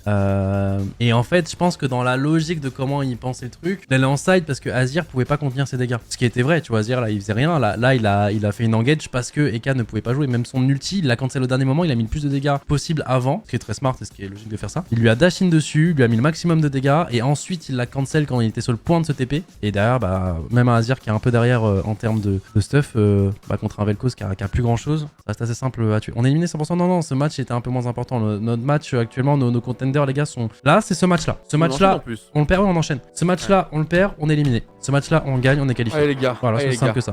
Et en fait, je pense que dans la logique de comment il pensait le truc, d'aller en side parce que Azir pouvait pas contenir ses dégâts. Ce qui était vrai, tu vois, Azir là il faisait rien. Là il a fait une engage parce que Eka ne pouvait pas jouer. Même son ulti, il l'a cancel au dernier moment, il a mis le plus de dégâts possible avant, ce qui est très smart et ce qui est logique de faire ça. Il lui a dash in dessus, il lui a mis le maximum de dégâts et ensuite il l'a cancel quand il était sur le point de se TP. Et derrière, bah, même un Azir qui est un peu derrière en termes de stuff, contre un Vel'Koz qui a plus grand chose, ça reste assez simple à tuer. On est éliminé 100%. Non, ce match était un peu moins important. Notre match actuellement, nos contenders, les gars, sont là, c'est ce match là. Ce match là, on le perd, on enchaîne. Ce match là, on le perd, on est éliminé. Ce match là, on gagne, on est qualifié. Allez les gars, voilà, c'est simple que ça.